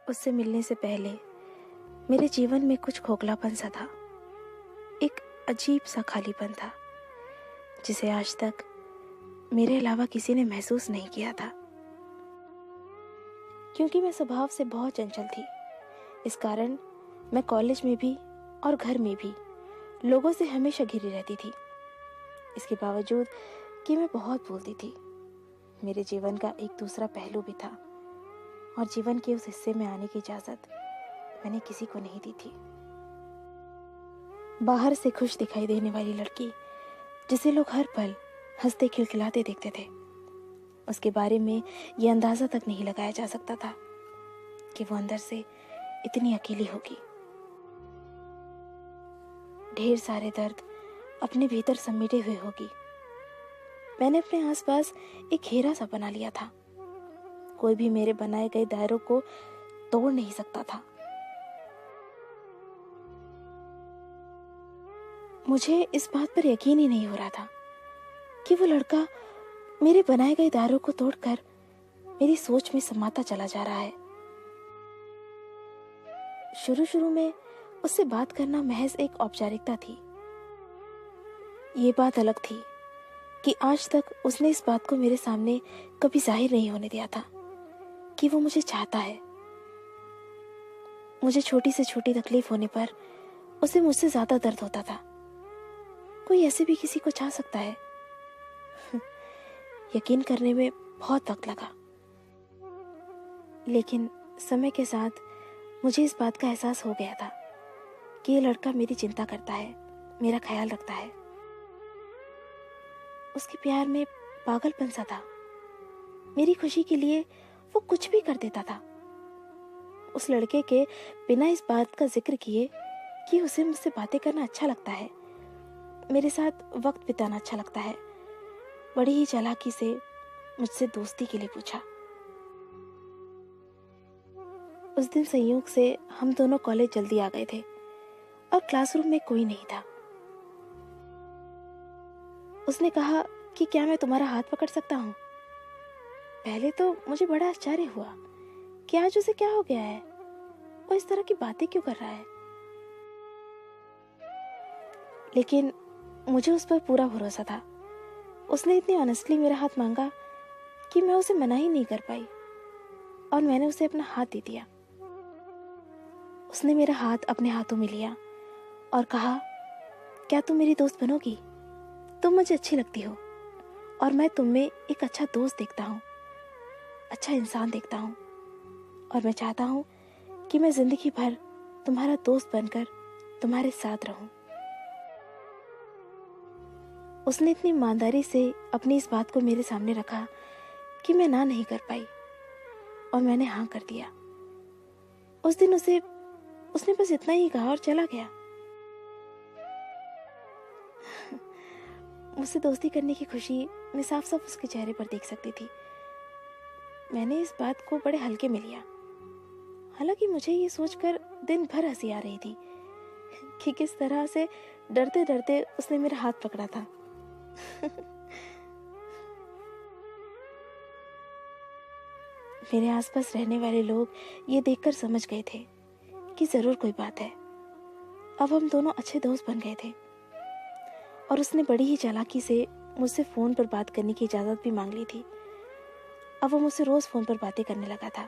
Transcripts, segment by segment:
उससे मिलने से पहले मेरे जीवन में कुछ खोखलापन सा था, एक अजीब सा खालीपन था जिसे आज तक मेरे अलावा किसी ने महसूस नहीं किया था। क्योंकि मैं स्वभाव से बहुत चंचल थी, इस कारण मैं कॉलेज में भी और घर में भी लोगों से हमेशा घिरी रहती थी। इसके बावजूद कि मैं बहुत बोलती थी, मेरे जीवन का एक दूसरा पहलू भी था और जीवन के उस हिस्से में आने की इजाजत मैंने किसी को नहीं दी थी। बाहर से खुश दिखाई देने वाली लड़की जिसे लोग हर पल हंसते खिलखिलाते देखते थे, उसके बारे में यह अंदाजा तक नहीं लगाया जा सकता था कि वो अंदर से इतनी अकेली होगी। ढेर सारे दर्द अपने भीतर समेटे हुए होगी। मैंने अपने आसपास एक घेरा सा बना लिया था। कोई भी मेरे बनाए गए दायरों को तोड़ नहीं सकता था। मुझे इस बात पर यकीन ही नहीं हो रहा था कि वो लड़का मेरे बनाए गए दायरों को तोड़कर मेरी सोच में समाता चला जा रहा है। शुरू शुरू में उससे बात करना महज एक औपचारिकता थी। ये बात अलग थी कि आज तक उसने इस बात को मेरे सामने कभी जाहिर नहीं होने दिया था कि वो मुझे चाहता है। मुझे छोटी से छोटी तकलीफ होने पर उसे मुझसे ज्यादा दर्द होता था। कोई ऐसे भी किसी को चाह सकता है? यकीन करने में बहुत वक्त लगा, लेकिन समय के साथ मुझे इस बात का एहसास हो गया था कि ये लड़का मेरी चिंता करता है, मेरा ख्याल रखता है। उसके प्यार में पागलपन सा था। मेरी खुशी के लिए वो कुछ भी कर देता था। उस लड़के के बिना इस बात का जिक्र किए कि उसे मुझसे बातें करना अच्छा लगता है, मेरे साथ वक्त बिताना अच्छा लगता है, बड़ी ही चालाकी से मुझसे दोस्ती के लिए पूछा। उस दिन संयोग से हम दोनों कॉलेज जल्दी आ गए थे और क्लासरूम में कोई नहीं था। उसने कहा कि क्या मैं तुम्हारा हाथ पकड़ सकता हूँ? पहले तो मुझे बड़ा आश्चर्य हुआ कि आज उसे क्या हो गया है, वो इस तरह की बातें क्यों कर रहा है। लेकिन मुझे उस पर पूरा भरोसा था। उसने इतनी ऑनेस्टली मेरा हाथ मांगा कि मैं उसे मना ही नहीं कर पाई और मैंने उसे अपना हाथ दे दिया। उसने मेरा हाथ अपने हाथों में लिया और कहा, क्या तुम मेरी दोस्त बनोगी? तुम मुझे अच्छी लगती हो और मैं तुम में एक अच्छा दोस्त देखता हूँ, अच्छा इंसान देखता हूँ और मैं चाहता हूँ कि मैं जिंदगी भर तुम्हारा दोस्त बनकर तुम्हारे साथ रहूं। उसने इतनी ईमानदारी से अपनी इस बात को मेरे सामने रखा कि मैं ना नहीं कर पाई और मैंने हाँ कर दिया। उस दिन उसने बस इतना ही कहा और चला गया। मुझसे दोस्ती करने की खुशी मैं साफ साफ उसके चेहरे पर देख सकती थी। मैंने इस बात को बड़े हल्के में लिया। हालांकि मुझे ये सोचकर दिन भर हंसी आ रही थी कि किस तरह से डरते डरते उसने मेरा हाथ पकड़ा था। मेरे आसपास रहने वाले लोग ये देखकर समझ गए थे कि जरूर कोई बात है। अब हम दोनों अच्छे दोस्त बन गए थे और उसने बड़ी ही चालाकी से मुझसे फोन पर बात करने की इजाजत भी मांग ली थी। अब वो मुझसे रोज फोन पर बातें करने लगा था।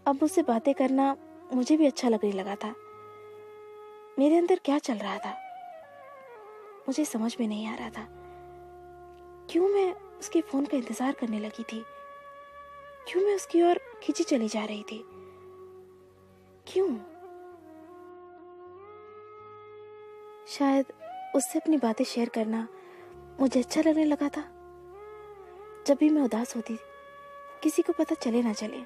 अब मुझसे बातें करना मुझे भी अच्छा लगने लगा था। मेरे अंदर क्या चल रहा था मुझे समझ में नहीं आ रहा था। क्यों मैं उसके फोन का इंतजार करने लगी थी? क्यों मैं उसकी ओर खींची चली जा रही थी? क्यों? शायद उससे अपनी बातें शेयर करना मुझे अच्छा लगने लगा था। जब भी मैं उदास होती, किसी को पता चले ना चले,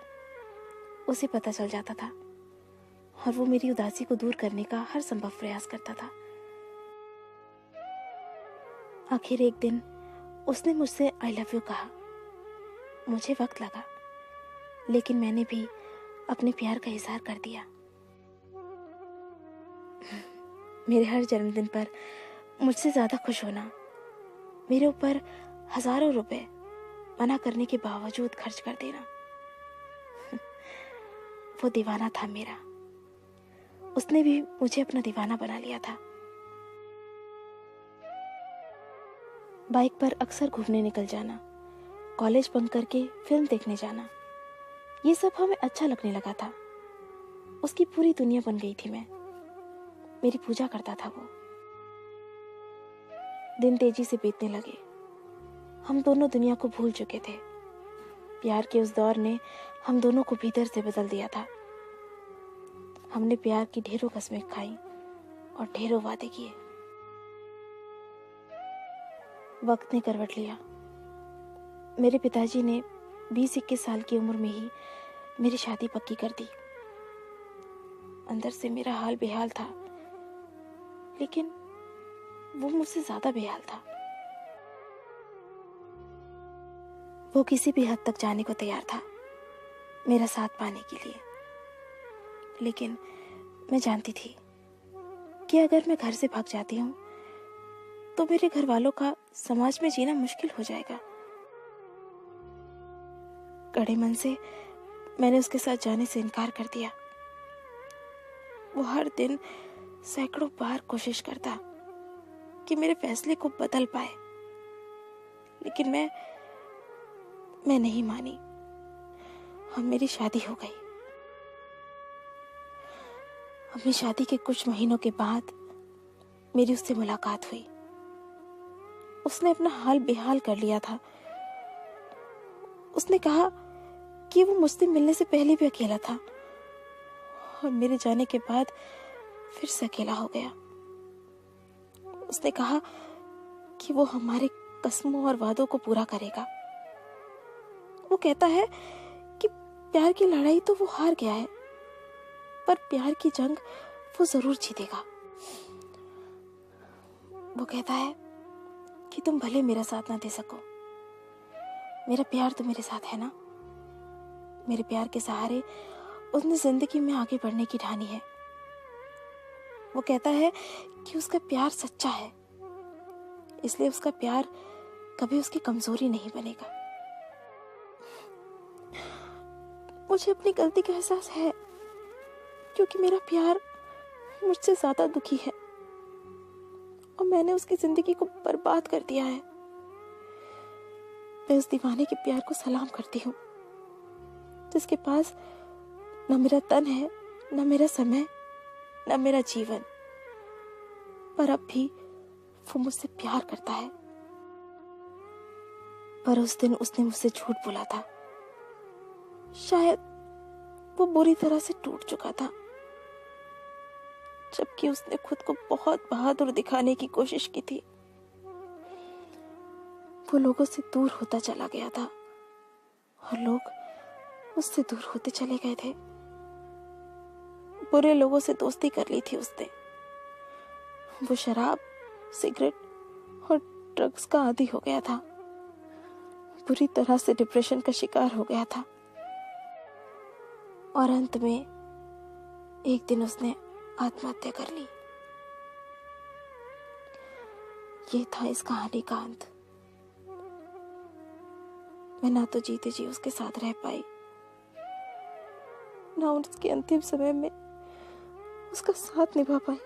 उसे पता चल जाता था और वो मेरी उदासी को दूर करने का हर संभव प्रयास करता था। आखिर एक दिन उसने मुझसे आई लव यू कहा। मुझे वक्त लगा, लेकिन मैंने भी अपने प्यार का इजहार कर दिया। मेरे हर जन्मदिन पर मुझसे ज्यादा खुश होना, मेरे ऊपर हजारों रुपए मना करने के बावजूद खर्च कर देना, वो दीवाना था मेरा। उसने भी मुझे अपना दीवाना बना लिया था। बाइक पर अक्सर घूमने निकल जाना, कॉलेज बंक करके फिल्म देखने जाना, ये सब हमें अच्छा लगने लगा था। उसकी पूरी दुनिया बन गई थी मैं। मेरी पूजा करता था वो। दिन तेजी से बीतने लगे। हम दोनों दुनिया को भूल चुके थे। प्यार के उस दौर ने हम दोनों को भीतर से बदल दिया था। हमने प्यार की ढेरों कस्में खाई और ढेरों वादे किए। वक्त ने करवट लिया। मेरे पिताजी ने 20-21 साल की उम्र में ही मेरी शादी पक्की कर दी। अंदर से मेरा हाल बेहाल था, लेकिन वो मुझसे ज्यादा बेहाल था। वो किसी भी हद तक जाने को तैयार था मेरा साथ पाने के लिए, लेकिन मैं जानती थी कि अगर मैं घर से भाग जाती हूँ तो मेरे घर वालों का समाज में जीना मुश्किल हो जाएगा। कड़े मन से मैंने उसके साथ जाने से इनकार कर दिया। वो हर दिन सैकड़ों बार कोशिश करता कि मेरे फैसले को बदल पाए, लेकिन मैं नहीं मानी। हम मेरी शादी हो गई। अपनी शादी के कुछ महीनों के बाद मेरी उससे मुलाकात हुई। उसने अपना हाल बेहाल कर लिया था। उसने कहा कि वो मुझसे मिलने से पहले भी अकेला था और मेरे जाने के बाद फिर से अकेला हो गया। उसने कहा कि वो हमारे कस्मों और वादों को पूरा करेगा। वो कहता है कि प्यार की लड़ाई तो वो हार गया है, पर प्यार की जंग वो जरूर जीतेगा। वो कहता है कि तुम भले मेरा साथ ना दे सको, मेरा प्यार तो मेरे साथ है ना। मेरे प्यार के सहारे उसने जिंदगी में आगे बढ़ने की ठानी है। वो कहता है कि उसका प्यार सच्चा है, इसलिए उसका प्यार कभी उसकी कमजोरी नहीं बनेगा। मुझे अपनी गलती का एहसास है, क्योंकि मेरा प्यार मुझसे ज्यादा दुखी है और मैंने उसकी जिंदगी को बर्बाद कर दिया है। मैं उस दीवाने के प्यार को सलाम करती हूँ, जिसके पास न मेरा तन है, न मेरा समय, न मेरा जीवन, पर अब भी वो मुझसे प्यार करता है। पर उस दिन उसने मुझसे झूठ बोला था। शायद वो बुरी तरह से टूट चुका था, जबकि उसने खुद को बहुत बहादुर दिखाने की कोशिश की थी। वो लोगों से दूर होता चला गया था और लोग उससे दूर होते चले गए थे। बुरे लोगों से दोस्ती कर ली थी उसने। वो शराब, सिगरेट और ड्रग्स का आदी हो गया था। बुरी तरह से डिप्रेशन का शिकार हो गया था और अंत में एक दिन उसने आत्महत्या कर ली। ये था इस कहानी का अंत। मैं ना तो जीते जी उसके साथ रह पाई, ना उसके अंतिम समय में उसका साथ निभा पाई।